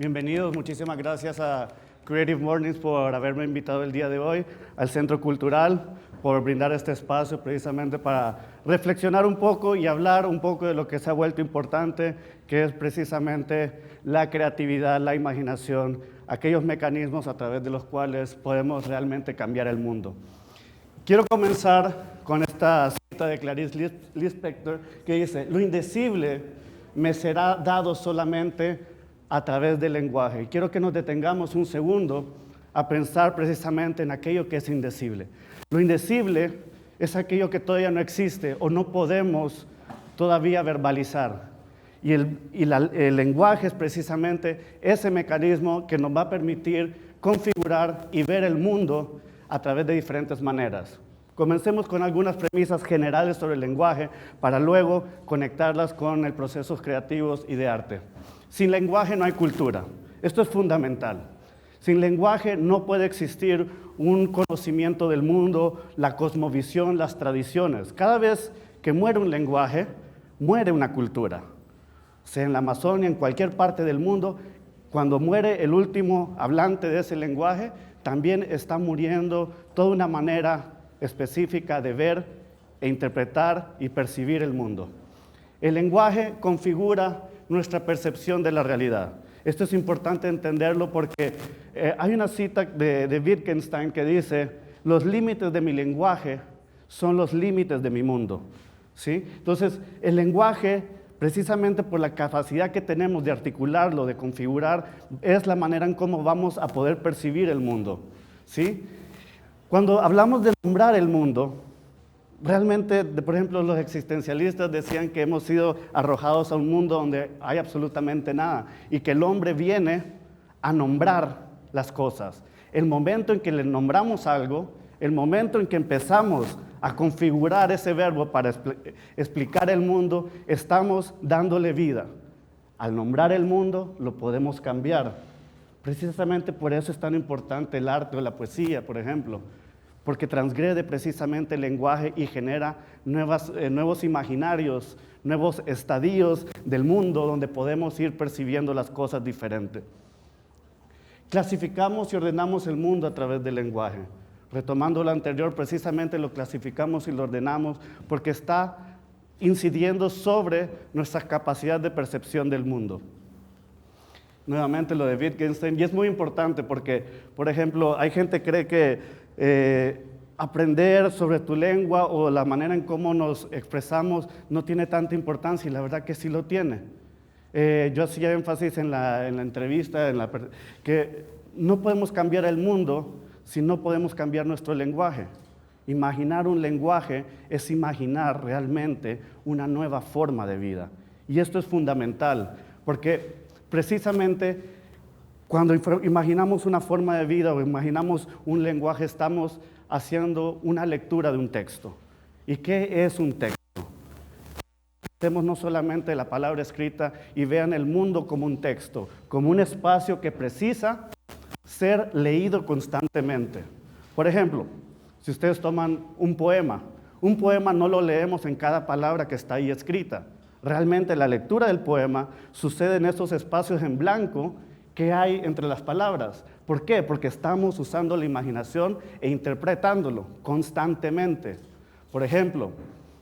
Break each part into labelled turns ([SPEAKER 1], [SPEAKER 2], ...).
[SPEAKER 1] Bienvenidos, muchísimas gracias a Creative Mornings por haberme invitado el día de hoy al Centro Cultural, por brindar este espacio precisamente para reflexionar un poco y hablar un poco de lo que se ha vuelto importante, que es precisamente la creatividad, la imaginación, aquellos mecanismos a través de los cuales podemos realmente cambiar el mundo. Quiero comenzar con esta cita de Clarice Lispector que dice: lo indecible me será dado solamente a través del lenguaje. Y quiero que nos detengamos un segundo a pensar precisamente en aquello que es indecible. Lo indecible es aquello que todavía no existe o no podemos todavía verbalizar. Y el lenguaje es precisamente ese mecanismo que nos va a permitir configurar y ver el mundo a través de diferentes maneras. Comencemos con algunas premisas generales sobre el lenguaje para luego conectarlas con el procesos creativos y de arte. Sin lenguaje no hay cultura. Esto es fundamental. Sin lenguaje no puede existir un conocimiento del mundo, la cosmovisión, las tradiciones. Cada vez que muere un lenguaje, muere una cultura. Sea en la Amazonia, en cualquier parte del mundo, cuando muere el último hablante de ese lenguaje, también está muriendo toda una manera específica de ver e interpretar y percibir el mundo. El lenguaje configura nuestra percepción de la realidad. Esto es importante entenderlo porque hay una cita de Wittgenstein que dice: los límites de mi lenguaje son los límites de mi mundo. ¿Sí? Entonces, el lenguaje, precisamente por la capacidad que tenemos de articularlo, de configurar, es la manera en cómo vamos a poder percibir el mundo. ¿Sí? Cuando hablamos de nombrar el mundo, realmente, por ejemplo, los existencialistas decían que hemos sido arrojados a un mundo donde hay absolutamente nada y que el hombre viene a nombrar las cosas. El momento en que le nombramos algo, el momento en que empezamos a configurar ese verbo para explicar el mundo, estamos dándole vida. Al nombrar el mundo, lo podemos cambiar. Precisamente por eso es tan importante el arte o la poesía, por ejemplo, porque transgrede precisamente el lenguaje y genera nuevos imaginarios, nuevos estadios del mundo donde podemos ir percibiendo las cosas diferentes. Clasificamos y ordenamos el mundo a través del lenguaje. Retomando lo anterior, precisamente lo clasificamos y lo ordenamos porque está incidiendo sobre nuestra capacidad de percepción del mundo. Nuevamente lo de Wittgenstein, y es muy importante porque, por ejemplo, hay gente que cree que aprender sobre tu lengua o la manera en cómo nos expresamos no tiene tanta importancia, y la verdad que sí lo tiene. Yo hacía énfasis en la entrevista que no podemos cambiar el mundo si no podemos cambiar nuestro lenguaje. Imaginar un lenguaje es imaginar realmente una nueva forma de vida. Y esto es fundamental, porque precisamente cuando imaginamos una forma de vida o imaginamos un lenguaje, estamos haciendo una lectura de un texto. ¿Y qué es un texto? Hacemos no solamente la palabra escrita y vean el mundo como un texto, como un espacio que precisa ser leído constantemente. Por ejemplo, si ustedes toman un poema no lo leemos en cada palabra que está ahí escrita. Realmente la lectura del poema sucede en esos espacios en blanco que hay entre las palabras. ¿Por qué? Porque estamos usando la imaginación e interpretándolo constantemente. Por ejemplo,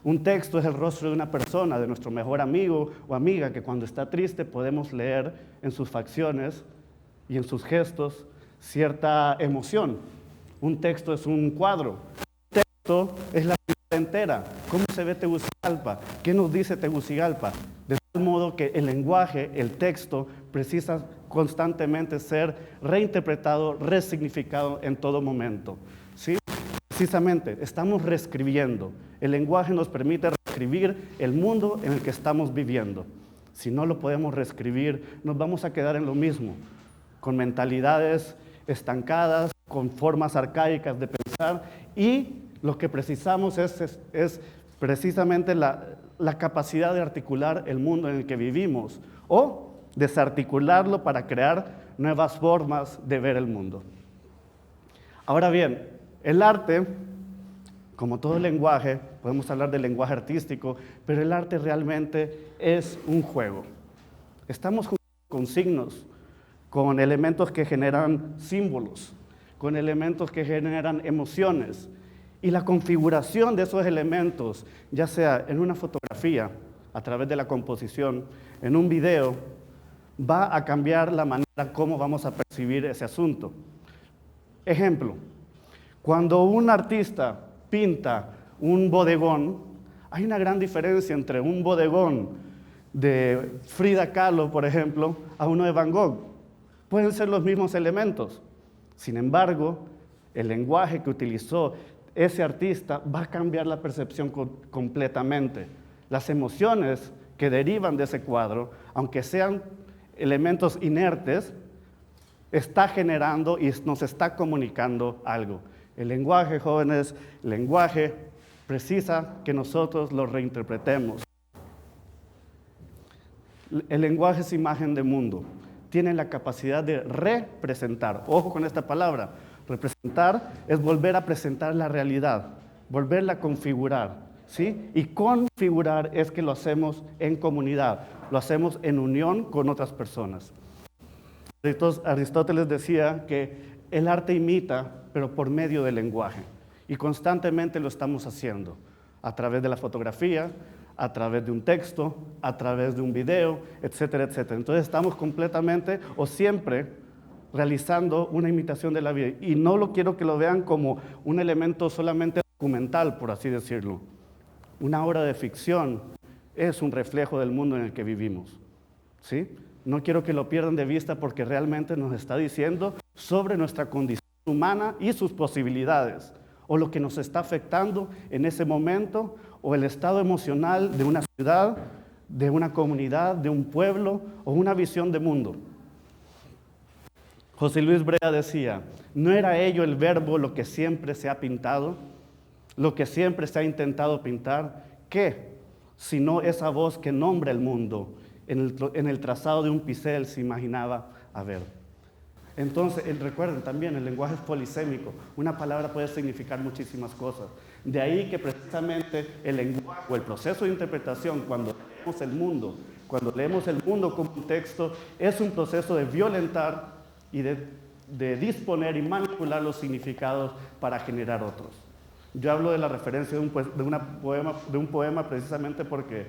[SPEAKER 1] un texto es el rostro de una persona, de nuestro mejor amigo o amiga, que cuando está triste podemos leer en sus facciones y en sus gestos cierta emoción. Un texto es un cuadro. Un texto es la vida entera. ¿Cómo se ve Tegucigalpa? ¿Qué nos dice Tegucigalpa? De tal modo que el lenguaje, el texto, precisa constantemente ser reinterpretado, resignificado en todo momento. ¿Sí? Precisamente, estamos reescribiendo. El lenguaje nos permite reescribir el mundo en el que estamos viviendo. Si no lo podemos reescribir, nos vamos a quedar en lo mismo, con mentalidades estancadas, con formas arcaicas de pensar, y lo que precisamos es precisamente la capacidad de articular el mundo en el que vivimos o desarticularlo para crear nuevas formas de ver el mundo. Ahora bien, el arte, como todo lenguaje, podemos hablar del lenguaje artístico, pero el arte realmente es un juego. Estamos jugando con signos. con elementos que generan símbolos, con elementos que generan emociones. Y la configuración de esos elementos, ya sea en una fotografía, a través de la composición, en un video, va a cambiar la manera como vamos a percibir ese asunto. Ejemplo, cuando un artista pinta un bodegón, hay una gran diferencia entre un bodegón de Frida Kahlo, por ejemplo, a uno de Van Gogh. Pueden ser los mismos elementos. Sin embargo, el lenguaje que utilizó ese artista va a cambiar la percepción completamente. Las emociones que derivan de ese cuadro, aunque sean elementos inertes, está generando y nos está comunicando algo. El lenguaje, jóvenes, el lenguaje precisa que nosotros lo reinterpretemos. El lenguaje es imagen de mundo. Tiene la capacidad de representar. Ojo con esta palabra. Representar es volver a presentar la realidad, volverla a configurar, ¿sí? Y configurar es que lo hacemos en comunidad, lo hacemos en unión con otras personas. Aristóteles decía que el arte imita, pero por medio del lenguaje. Y constantemente lo estamos haciendo, a través de la fotografía, a través de un texto, a través de un video, etcétera, etcétera. Entonces estamos completamente o siempre realizando una imitación de la vida. Y no lo quiero que lo vean como un elemento solamente documental, por así decirlo. Una obra de ficción es un reflejo del mundo en el que vivimos, ¿sí? No quiero que lo pierdan de vista porque realmente nos está diciendo sobre nuestra condición humana y sus posibilidades, o lo que nos está afectando en ese momento, o el estado emocional de una ciudad, de una comunidad, de un pueblo, o una visión de mundo. José Luis Brea decía, ¿no era ello el verbo lo que siempre se ha pintado? Lo que siempre se ha intentado pintar, ¿qué? Sino esa voz que nombra el mundo, en el trazado de un pincel se imaginaba haber. Entonces, recuerden también, el lenguaje es polisémico. Una palabra puede significar muchísimas cosas. De ahí que precisamente el lenguaje o el proceso de interpretación, cuando leemos el mundo como un texto, es un proceso de violentar y de disponer y manipular los significados para generar otros. Yo hablo de la referencia de un poema precisamente porque,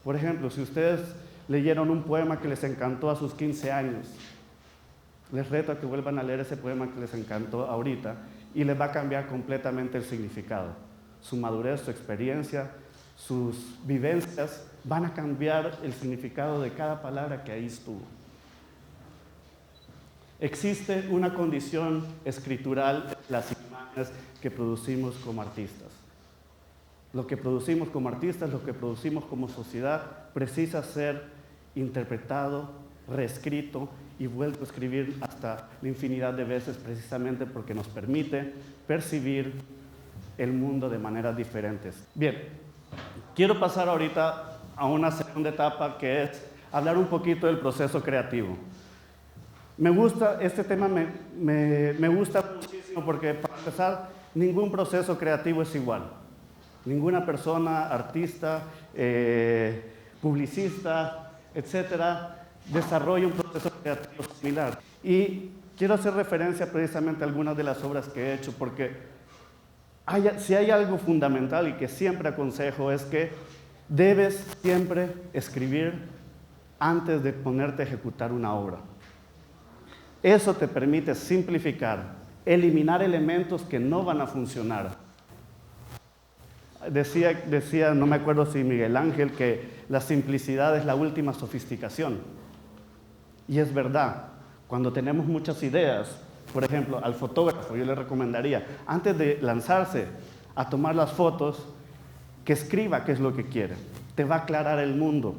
[SPEAKER 1] por ejemplo, si ustedes leyeron un poema que les encantó a sus 15 años, les reto a que vuelvan a leer ese poema que les encantó ahorita y les va a cambiar completamente el significado. Su madurez, su experiencia, sus vivencias van a cambiar el significado de cada palabra que ahí estuvo. Existe una condición escritural en las imágenes que producimos como artistas. Lo que producimos como artistas, lo que producimos como sociedad, precisa ser interpretado, reescrito y vuelto a escribir hasta la infinidad de veces, precisamente porque nos permite percibir el mundo de maneras diferentes. Bien, quiero pasar ahorita a una segunda etapa que es hablar un poquito del proceso creativo. Este tema me gusta muchísimo porque, para empezar, ningún proceso creativo es igual. Ninguna persona, artista, publicista, etcétera, desarrolla un proceso creativo similar. Y quiero hacer referencia precisamente a algunas de las obras que he hecho, porque si hay algo fundamental y que siempre aconsejo es que debes siempre escribir antes de ponerte a ejecutar una obra. Eso te permite simplificar, eliminar elementos que no van a funcionar. Decía, no me acuerdo si Miguel Ángel, que la simplicidad es la última sofisticación. Y es verdad, cuando tenemos muchas ideas, por ejemplo, al fotógrafo yo le recomendaría, antes de lanzarse a tomar las fotos, que escriba qué es lo que quiere. Te va a aclarar el mundo,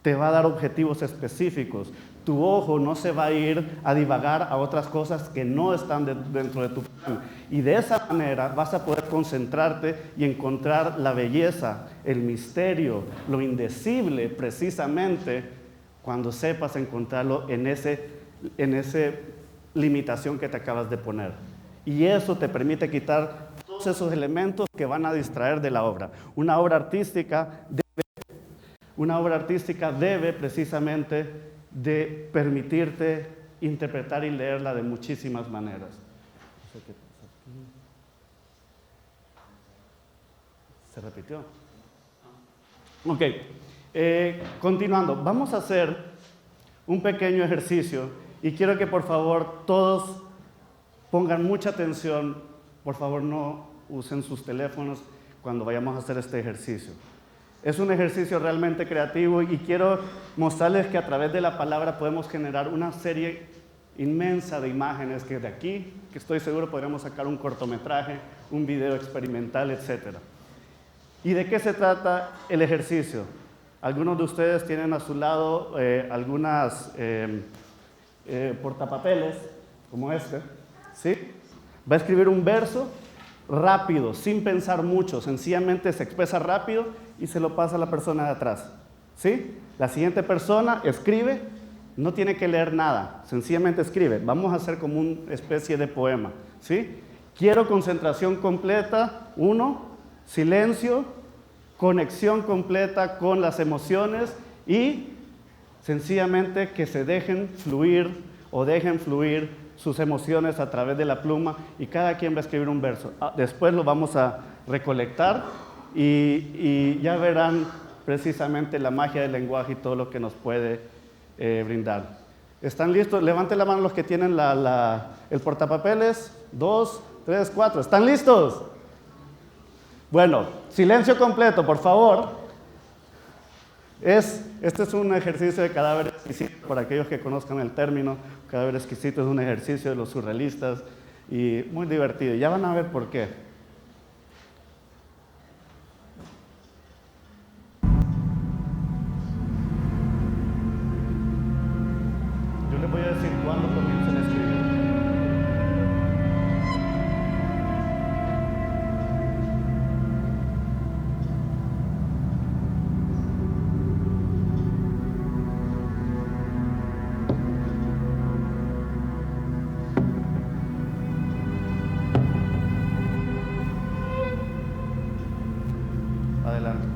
[SPEAKER 1] te va a dar objetivos específicos. Tu ojo no se va a ir a divagar a otras cosas que no están dentro de tu plan. Y de esa manera vas a poder concentrarte y encontrar la belleza, el misterio, lo indecible, precisamente cuando sepas encontrarlo en esa limitación que te acabas de poner. Y eso te permite quitar todos esos elementos que van a distraer de la obra. Una obra artística debe precisamente de permitirte interpretar y leerla de muchísimas maneras. No sé qué pasa aquí. ¿Se repitió? Ok, continuando, vamos a hacer un pequeño ejercicio y quiero que por favor todos pongan mucha atención. Por favor, no usen sus teléfonos cuando vayamos a hacer este ejercicio. Es un ejercicio realmente creativo y quiero mostrarles que a través de la palabra podemos generar una serie inmensa de imágenes que de aquí, que estoy seguro podremos sacar un cortometraje, un video experimental, etc. ¿Y de qué se trata el ejercicio? Algunos de ustedes tienen a su lado algunas portapapeles, como este, ¿sí? Va a escribir un verso rápido, sin pensar mucho, sencillamente se expresa rápido y se lo pasa a la persona de atrás, ¿sí? La siguiente persona escribe, no tiene que leer nada, sencillamente escribe. Vamos a hacer como una especie de poema, ¿sí? Quiero concentración completa, 1, silencio, conexión completa con las emociones y sencillamente que se dejen fluir o dejen fluir sus emociones a través de la pluma y cada quien va a escribir un verso. Después lo vamos a recolectar y ya verán precisamente la magia del lenguaje y todo lo que nos puede brindar. ¿Están listos? Levanten la mano los que tienen el portapapeles. 2, 3, 4. ¿Están listos? Bueno, silencio completo, por favor. Este es un ejercicio de cadáver exquisito, para aquellos que conozcan el término. Cadáver exquisito es un ejercicio de los surrealistas y muy divertido. Ya van a ver por qué. Yo les voy a decir cuándo comiencen a escribir. Adelante.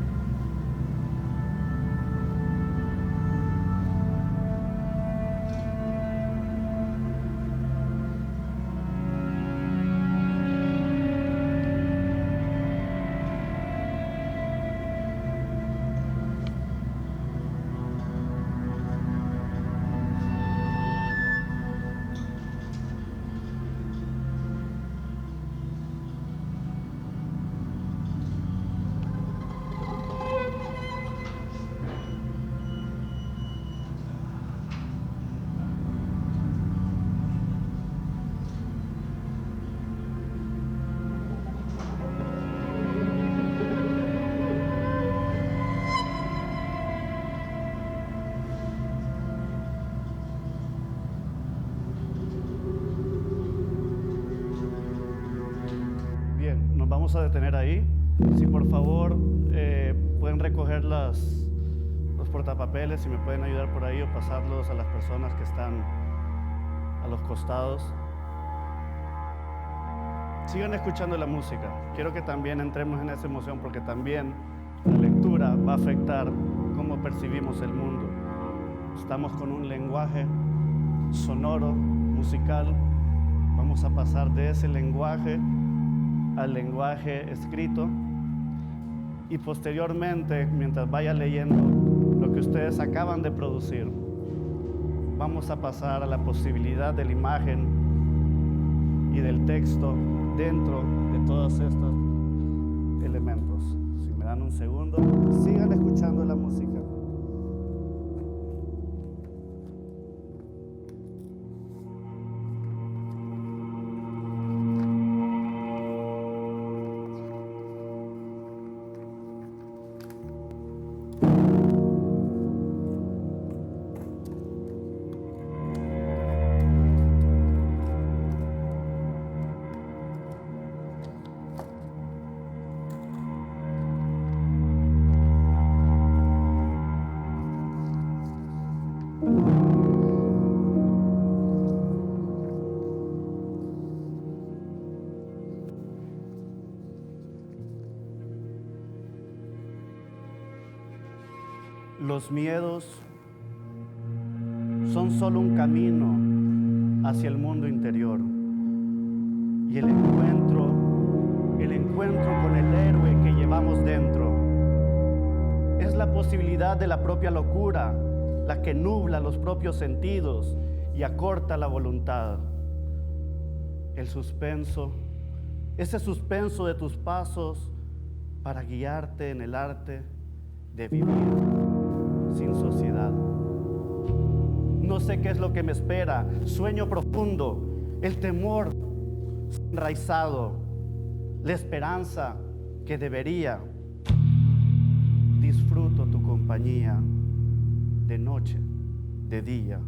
[SPEAKER 1] Bien, nos vamos a detener ahí. Si por favor pueden recoger los portapapeles, si me pueden ayudar por ahí o pasarlos a las personas que están a los costados. Sigan escuchando la música. Quiero que también entremos en esa emoción porque también la lectura va a afectar cómo percibimos el mundo. Estamos con un lenguaje sonoro, musical. Vamos a pasar de ese lenguaje al lenguaje escrito y posteriormente, mientras vaya leyendo lo que ustedes acaban de producir, vamos a pasar a la posibilidad de la imagen y del texto dentro de todos estos elementos. Si me dan un segundo, sigan escuchando la música. Los miedos son solo un camino hacia el mundo interior. Y el encuentro con el héroe que llevamos dentro es la posibilidad de la propia locura, la que nubla los propios sentidos y acorta la voluntad. El suspenso, ese suspenso de tus pasos para guiarte en el arte de vivir sin sociedad. No sé qué es lo que me espera, sueño profundo, el temor enraizado, la esperanza que debería. Disfruto tu compañía de noche, de día.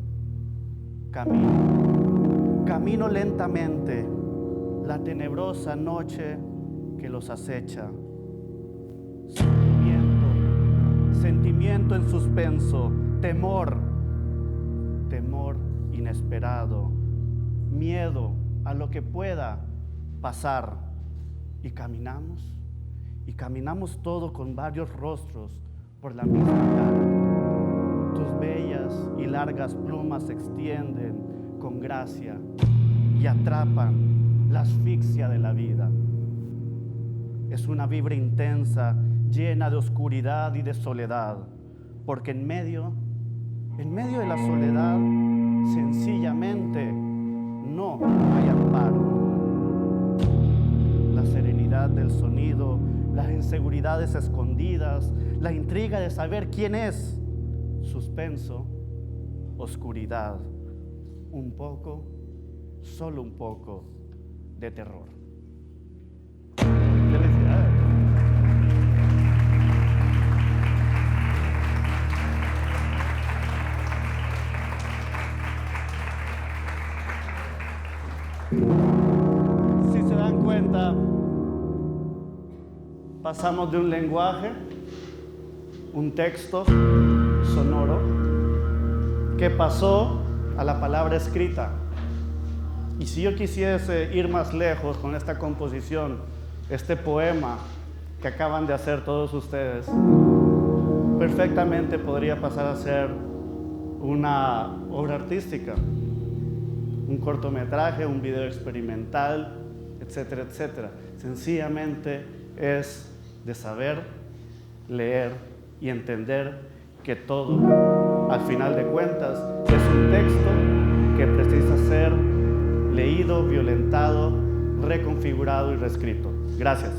[SPEAKER 1] Camino lentamente la tenebrosa noche que los acecha. Sentimiento en suspenso, temor inesperado, miedo a lo que pueda pasar. Y caminamos todo con varios rostros por la misma cara. Tus bellas y largas plumas se extienden con gracia y atrapan la asfixia de la vida. Es una vibra intensa, llena de oscuridad y de soledad, porque en medio de la soledad, sencillamente no hay amparo. La serenidad del sonido, las inseguridades escondidas, la intriga de saber quién es, suspenso, oscuridad, un poco, solo un poco de terror. Felicidades. Si se dan cuenta, pasamos de un lenguaje, un texto sonoro, que pasó a la palabra escrita. Y si yo quisiese ir más lejos con esta composición, este poema que acaban de hacer todos ustedes, perfectamente podría pasar a ser una obra artística, un cortometraje, un video experimental, etcétera, etcétera. Sencillamente es de saber, leer y entender que todo, al final de cuentas, es un texto que precisa ser leído, violentado, reconfigurado y reescrito. Gracias.